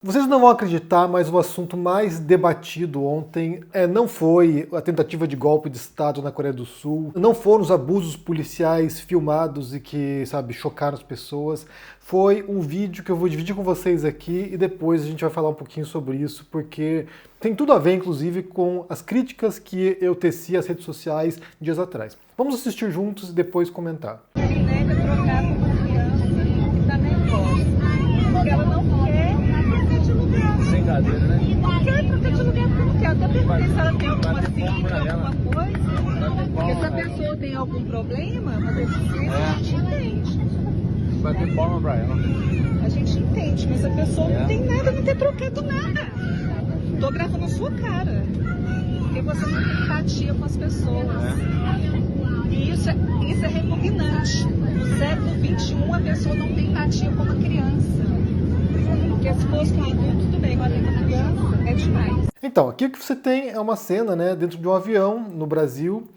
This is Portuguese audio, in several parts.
Vocês não vão acreditar, mas o assunto mais debatido ontem não foi a tentativa de golpe de Estado na Coreia do Sul, não foram os abusos policiais filmados e que, sabe, chocaram as pessoas. Foi um vídeo que eu vou dividir com vocês aqui e depois a gente vai falar um pouquinho sobre isso, porque tem tudo a ver, inclusive, com as críticas que eu teci às redes sociais dias atrás. Vamos assistir juntos e depois comentar. Ele nega trocar com uma criança que está nervosa, porque ela não quer trocar de lugar. Brincadeira, né? Não quer trocar de lugar porque não quer. Até perguntei se ela tem alguma síndrome, alguma coisa. Porque se a pessoa tem algum problema, uma deficiência, a gente entende. Bater palma pra ela. A gente entende, mas a pessoa não tem nada, não quer trocar do nada. Tô gravando a sua cara. Porque você não tem empatia com as pessoas. E isso é repugnante. No século XXI, a pessoa não tem empatia com uma criança. Porque se fosse com um adulto, tudo bem, agora com uma criança, é demais. Então, aqui o que você tem é uma cena, né, dentro de um avião no Brasil,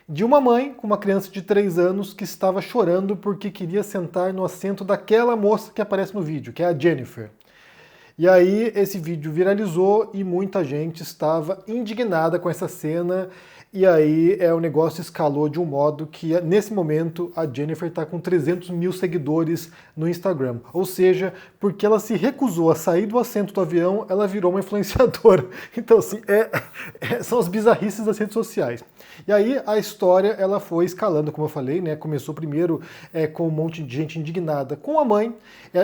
de uma mãe com uma criança de 3 anos que estava chorando porque queria sentar no assento daquela moça que aparece no vídeo, que é a Jennifer. E aí esse vídeo viralizou e muita gente estava indignada com essa cena. E aí o negócio escalou de um modo que, nesse momento, a Jennifer está com 300 mil seguidores no Instagram. Ou seja, porque ela se recusou a sair do assento do avião, ela virou uma influenciadora. Então, assim, são as bizarrices das redes sociais. E aí a história ela foi escalando, como eu falei, né? Começou primeiro com um monte de gente indignada com a mãe.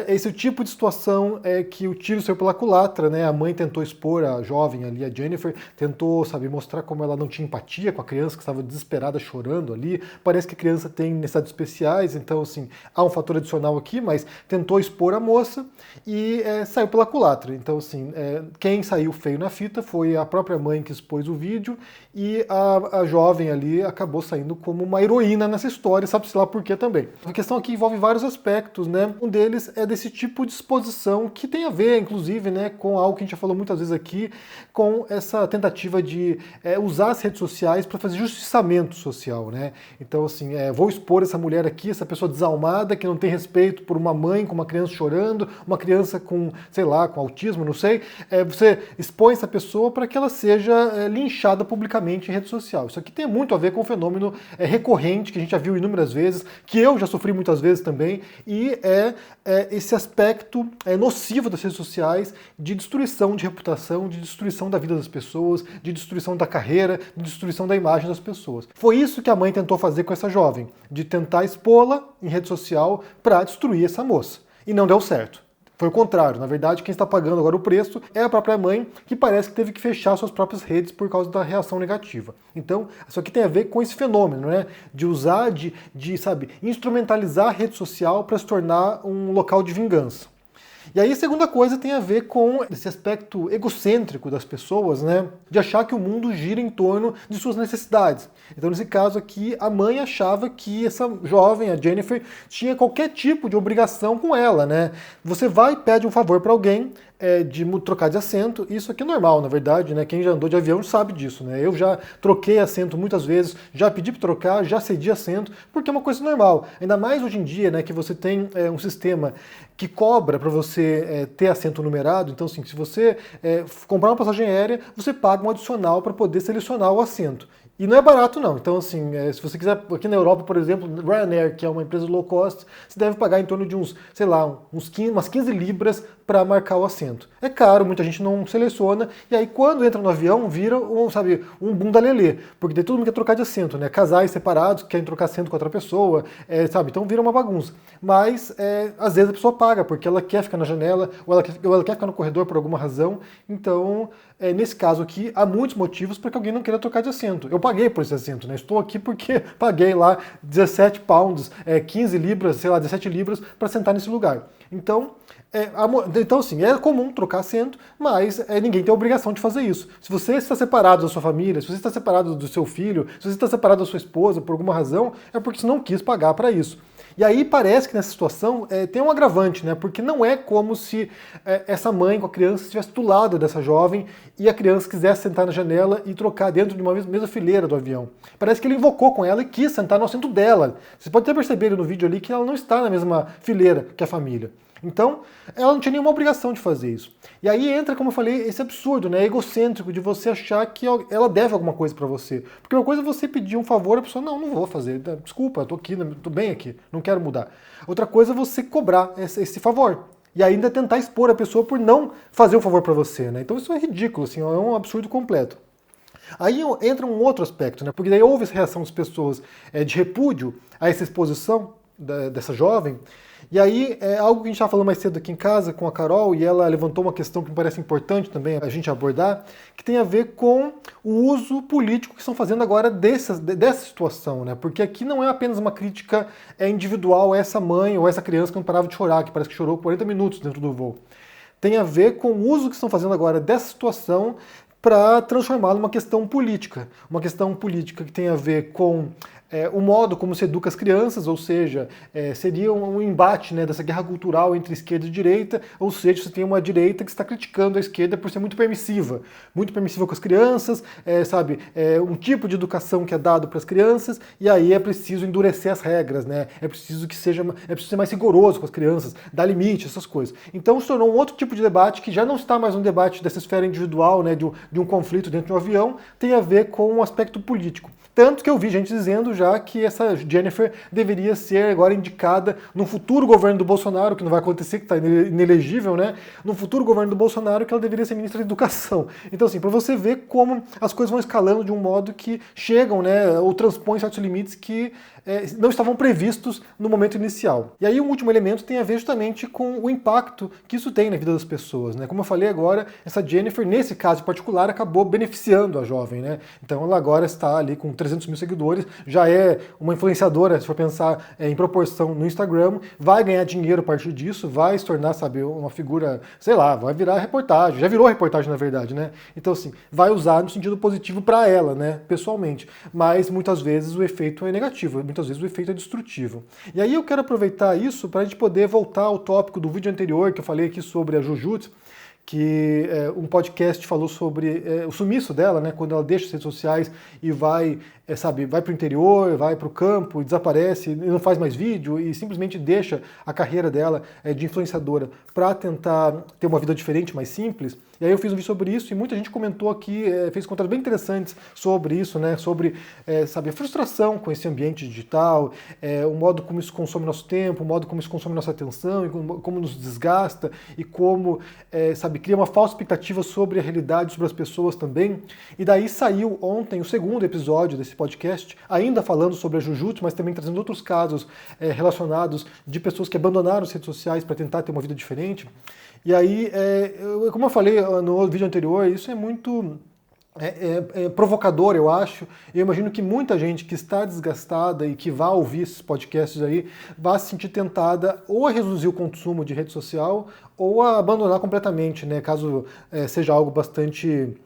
Esse é o tipo de situação que o tiro saiu pela culatra, né? A mãe tentou expor a jovem ali, a Jennifer, tentou, sabe, mostrar como ela não tinha empatia com a criança que estava desesperada chorando ali. Parece que a criança tem necessidades especiais, então assim, há um fator adicional aqui, mas tentou expor a moça e saiu pela culatra. Então assim, quem saiu feio na fita foi a própria mãe que expôs o vídeo e a jovem ali acabou saindo como uma heroína nessa história, sabe-se lá por quê também. A questão aqui envolve vários aspectos, né? Um deles é desse tipo de exposição que tem a ver, inclusive, né, com algo que a gente já falou muitas vezes aqui, com essa tentativa de usar as redes sociais para fazer justiçamento social, né? Então, assim, vou expor essa mulher aqui, essa pessoa desalmada, que não tem respeito por uma mãe com uma criança chorando, uma criança com, sei lá, com autismo, não sei. Você expõe essa pessoa para que ela seja linchada publicamente em rede social. Isso aqui tem muito a ver com um fenômeno recorrente, que a gente já viu inúmeras vezes, que eu já sofri muitas vezes também, e esse aspecto nocivo das redes sociais de destruição de reputação, de destruição da vida das pessoas, de destruição da carreira, de destruição da imagem das pessoas. Foi isso que a mãe tentou fazer com essa jovem, de tentar expô-la em rede social para destruir essa moça. E não deu certo. Foi o contrário. Na verdade, quem está pagando agora o preço é a própria mãe, que parece que teve que fechar suas próprias redes por causa da reação negativa. Então, isso aqui tem a ver com esse fenômeno, né? De usar, sabe, instrumentalizar a rede social para se tornar um local de vingança. E aí a segunda coisa tem a ver com esse aspecto egocêntrico das pessoas, né? De achar que o mundo gira em torno de suas necessidades. Então, nesse caso aqui, a mãe achava que essa jovem, a Jennifer, tinha qualquer tipo de obrigação com ela, né? Você vai e pede um favor para alguém, de trocar de assento, isso aqui é normal, na verdade, né? Quem já andou de avião sabe disso, né? Eu já troquei assento muitas vezes, já pedi para trocar, já cedi assento, porque é uma coisa normal. Ainda mais hoje em dia, né, que você tem um sistema que cobra para você ter assento numerado. Então, assim, se você comprar uma passagem aérea, você paga um adicional para poder selecionar o assento. E não é barato, não. Então, assim, se você quiser, aqui na Europa, por exemplo, Ryanair, que é uma empresa low cost, você deve pagar em torno de uns, sei lá, umas 15 libras para marcar o assento. É caro, muita gente não seleciona, e aí quando entra no avião, vira um bunda lelê, porque daí todo mundo quer trocar de assento, né? Casais separados querem trocar assento com outra pessoa, sabe? Então vira uma bagunça. Mas, às vezes a pessoa paga, porque ela quer ficar na janela, ou ela quer ficar no corredor por alguma razão. Então, nesse caso aqui, há muitos motivos para que alguém não queira trocar de assento. Eu paguei por esse assento, né? Estou aqui porque paguei lá 17 pounds, 15 libras, sei lá, 17 libras para sentar nesse lugar. Então, assim, é comum trocar assento, mas ninguém tem a obrigação de fazer isso. Se você está separado da sua família, se você está separado do seu filho, se você está separado da sua esposa por alguma razão, é porque você não quis pagar para isso. E aí parece que nessa situação tem um agravante, né? Porque não é como se essa mãe com a criança estivesse do lado dessa jovem e a criança quisesse sentar na janela e trocar dentro de uma mesma fileira do avião. Parece que ele invocou com ela e quis sentar no assento dela. Você pode até perceber no vídeo ali que ela não está na mesma fileira que a família. Então, ela não tinha nenhuma obrigação de fazer isso. E aí entra, como eu falei, esse absurdo, né, egocêntrico de você achar que ela deve alguma coisa pra você. Porque uma coisa é você pedir um favor, a pessoa, não vou fazer, desculpa, eu tô aqui, tô bem aqui, não quero mudar. Outra coisa é você cobrar esse favor. E ainda tentar expor a pessoa por não fazer o favor pra você, né? Então isso é ridículo, assim, é um absurdo completo. Aí entra um outro aspecto, né? Porque daí houve essa reação das pessoas de repúdio a essa exposição dessa jovem. E aí é algo que a gente estava falando mais cedo aqui em casa com a Carol, e ela levantou uma questão que me parece importante também a gente abordar, que tem a ver com o uso político que estão fazendo agora dessa situação, né? Porque aqui não é apenas uma crítica individual a essa mãe ou essa criança que não parava de chorar, que parece que chorou 40 minutos dentro do voo. Tem a ver com o uso que estão fazendo agora dessa situação para transformá-la numa questão política. Uma questão política que tem a ver com o modo como se educa as crianças, ou seja, seria um embate, né, dessa guerra cultural entre esquerda e direita, ou seja, você tem uma direita que está criticando a esquerda por ser muito permissiva com as crianças, um tipo de educação que é dado para as crianças, e aí é preciso endurecer as regras, né, é preciso ser mais rigoroso com as crianças, dar limite, essas coisas. Então se tornou um outro tipo de debate que já não está mais um debate dessa esfera individual, né, de um conflito dentro de um avião, tem a ver com um aspecto político. Tanto que eu vi gente dizendo já que essa Jennifer deveria ser agora indicada no futuro governo do Bolsonaro, que não vai acontecer, que está inelegível, né? No futuro governo do Bolsonaro, que ela deveria ser ministra da Educação. Então, assim, para você ver como as coisas vão escalando de um modo que chegam, né, ou transpõem certos limites que não estavam previstos no momento inicial. E aí o último elemento tem a ver justamente com o impacto que isso tem na vida das pessoas, né? Como eu falei agora, essa Jennifer, nesse caso em particular, acabou beneficiando a jovem, né? Então ela agora está ali com 300 mil seguidores, já é uma influenciadora, se for pensar em proporção no Instagram, vai ganhar dinheiro a partir disso, vai se tornar, uma figura, sei lá, vai virar reportagem, já virou reportagem na verdade, né? Então assim, vai usar no sentido positivo para ela, né, pessoalmente, mas muitas vezes o efeito é negativo, muitas vezes o efeito é destrutivo. E aí eu quero aproveitar isso para a gente poder voltar ao tópico do vídeo anterior que eu falei aqui sobre a Jujutsu, que um podcast falou sobre o sumiço dela, né, quando ela deixa as redes sociais e vai para o interior, vai para o campo, e desaparece, e não faz mais vídeo, e simplesmente deixa a carreira dela de influenciadora para tentar ter uma vida diferente, mais simples. E aí eu fiz um vídeo sobre isso, e muita gente comentou aqui, fez comentários bem interessantes sobre isso, né, sobre a frustração com esse ambiente digital, o modo como isso consome nosso tempo, o modo como isso consome nossa atenção, e como nos desgasta, e como, cria uma falsa expectativa sobre a realidade, sobre as pessoas também. E daí saiu ontem o segundo episódio desse podcast, ainda falando sobre a Jujutsu, mas também trazendo outros casos relacionados de pessoas que abandonaram as redes sociais para tentar ter uma vida diferente. E aí, como eu falei no vídeo anterior, isso é muito provocador, eu acho. Eu imagino que muita gente que está desgastada e que vai ouvir esses podcasts aí vai se sentir tentada ou a reduzir o consumo de rede social ou a abandonar completamente, né? Caso seja algo bastante...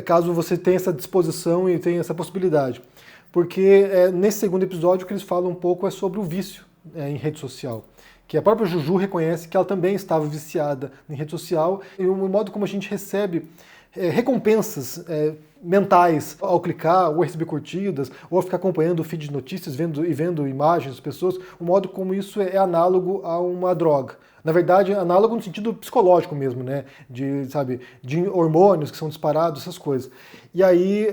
caso você tenha essa disposição e tenha essa possibilidade. Porque nesse segundo episódio o que eles falam um pouco é sobre o vício em rede social. Que a própria Juju reconhece que ela também estava viciada em rede social, e o modo como a gente recebe recompensas mentais ao clicar, ou receber curtidas, ou ficar acompanhando o feed de notícias, vendo imagens das pessoas, o modo como isso é análogo a uma droga. Na verdade, análogo no sentido psicológico mesmo, né? De hormônios que são disparados, essas coisas. E aí,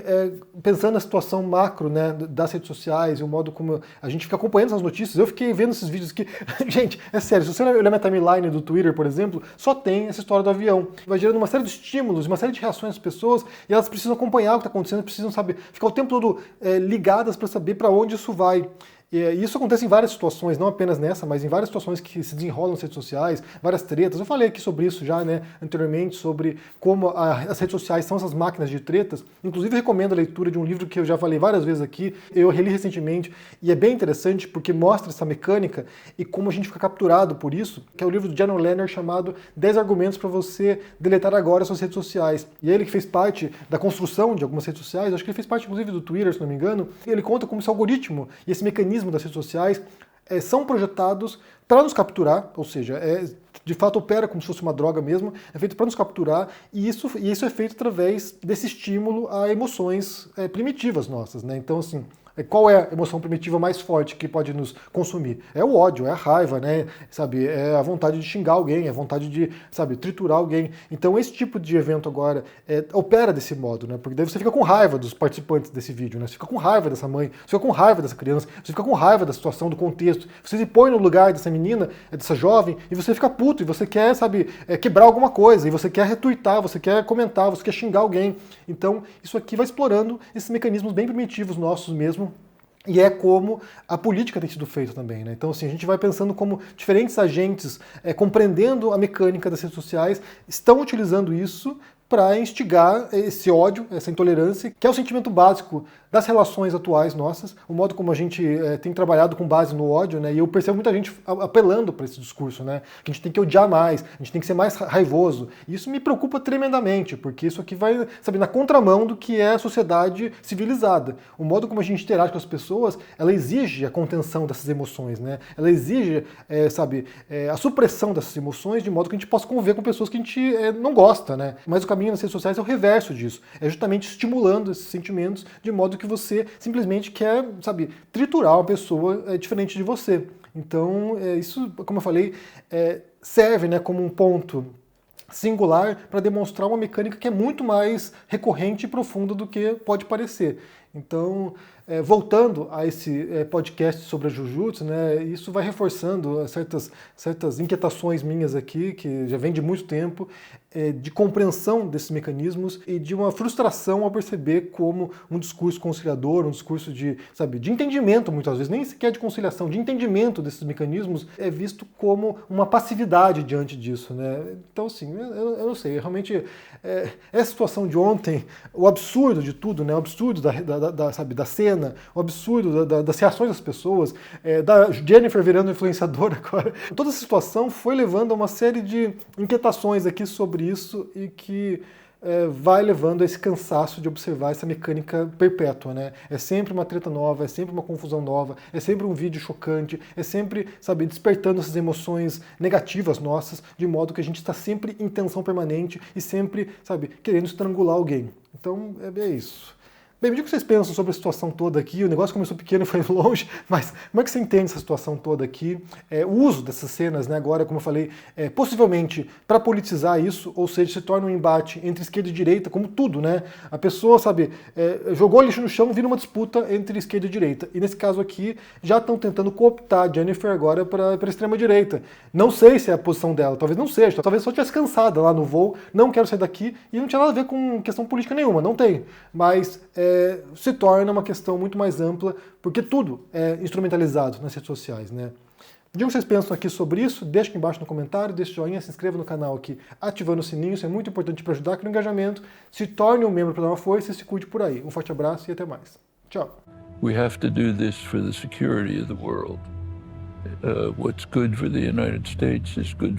pensando na situação macro, né, das redes sociais e o modo como a gente fica acompanhando essas notícias, eu fiquei vendo esses vídeos que, gente, é sério, se você olhar minha timeline do Twitter, por exemplo, só tem essa história do avião. Vai gerando uma série de estímulos, uma série de reações das pessoas, e elas precisam acompanhar o que está acontecendo, precisam ficar o tempo todo ligadas para saber para onde isso vai. E isso acontece em várias situações, não apenas nessa, mas em várias situações que se desenrolam nas redes sociais, várias tretas. Eu falei aqui sobre isso já, né, anteriormente, sobre como as redes sociais são essas máquinas de tretas. Inclusive, recomendo a leitura de um livro que eu já falei várias vezes aqui, eu reli recentemente, e é bem interessante porque mostra essa mecânica e como a gente fica capturado por isso, que é o livro do Jaron Lanier chamado 10 argumentos para você deletar agora suas redes sociais. E ele que fez parte da construção de algumas redes sociais, acho que ele fez parte inclusive do Twitter, se não me engano, ele conta como esse algoritmo e esse mecanismo das redes sociais são projetados para nos capturar, ou seja, de fato opera como se fosse uma droga mesmo, é feito para nos capturar, e isso é feito através desse estímulo a emoções primitivas nossas, né? Então, assim, Qual é a emoção primitiva mais forte que pode nos consumir? É o ódio, é a raiva, né? Sabe, é a vontade de xingar alguém, é a vontade de, sabe, triturar alguém. Então esse tipo de evento agora opera desse modo, né? Porque daí você fica com raiva dos participantes desse vídeo, né? Você fica com raiva dessa mãe, você fica com raiva dessa criança, você fica com raiva da situação, do contexto. Você se põe no lugar dessa menina, dessa jovem, e você fica puto, e você quer, sabe, quebrar alguma coisa, e você quer retuitar, você quer comentar, você quer xingar alguém. Então isso aqui vai explorando esses mecanismos bem primitivos nossos mesmo. E é como a política tem sido feita também, né? Então, assim, a gente vai pensando como diferentes agentes, compreendendo a mecânica das redes sociais, estão utilizando isso para instigar esse ódio, essa intolerância, que é o sentimento básico das relações atuais nossas, o modo como a gente tem trabalhado com base no ódio, né? E eu percebo muita gente apelando para esse discurso, né? Que a gente tem que odiar mais, a gente tem que ser mais raivoso. E isso me preocupa tremendamente, porque isso aqui vai, sabe, na contramão do que é a sociedade civilizada. O modo como a gente interage com as pessoas, ela exige a contenção dessas emoções, né? Ela exige, a supressão dessas emoções, de modo que a gente possa conviver com pessoas que a gente não gosta, né? Mas o caminho nas redes sociais é o reverso disso. É justamente estimulando esses sentimentos de modo que você simplesmente quer, sabe, triturar uma pessoa diferente de você. Então, isso, como eu falei, serve, né, como um ponto singular para demonstrar uma mecânica que é muito mais recorrente e profunda do que pode parecer. Então, voltando a esse podcast sobre a Jujutsu, né, isso vai reforçando certas inquietações minhas aqui, que já vem de muito tempo, de compreensão desses mecanismos e de uma frustração ao perceber como um discurso conciliador, um discurso de entendimento, muitas vezes, nem sequer de conciliação, de entendimento desses mecanismos, é visto como uma passividade diante disso, né? Então, assim, eu não sei, realmente, essa situação de ontem, o absurdo de tudo, né? O absurdo da cena, o absurdo das reações das pessoas, da Jennifer virando influenciadora agora, toda essa situação foi levando a uma série de inquietações aqui sobre isso e que vai levando a esse cansaço de observar essa mecânica perpétua, né? É sempre uma treta nova, é sempre uma confusão nova, é sempre um vídeo chocante, é sempre, sabe, despertando essas emoções negativas nossas, de modo que a gente está sempre em tensão permanente e sempre, sabe, querendo estrangular alguém. Então, é isso. Bem, me diga o que vocês pensam sobre a situação toda aqui. O negócio começou pequeno e foi longe, mas como é que você entende essa situação toda aqui? O uso dessas cenas, né, agora, como eu falei, possivelmente para politizar isso, ou seja, se torna um embate entre esquerda e direita, como tudo, né? A pessoa, sabe, jogou lixo no chão, vira uma disputa entre esquerda e direita. E nesse caso aqui, já estão tentando cooptar a Jennifer agora para a extrema-direita. Não sei se é a posição dela, talvez não seja, talvez só estivesse cansada lá no voo, não quero sair daqui, e não tinha nada a ver com questão política nenhuma, não tem. Mas se torna uma questão muito mais ampla, porque tudo é instrumentalizado nas redes sociais, né? Diga o que vocês pensam aqui sobre isso, deixa aqui embaixo no comentário, deixa o joinha, se inscreva no canal aqui, ativando o sininho, isso é muito importante para ajudar aqui no engajamento. Se torne um membro para dar uma força e se cuide por aí. Um forte abraço e até mais. Tchau. We have to do this for the security of the world. What's good for the United States is good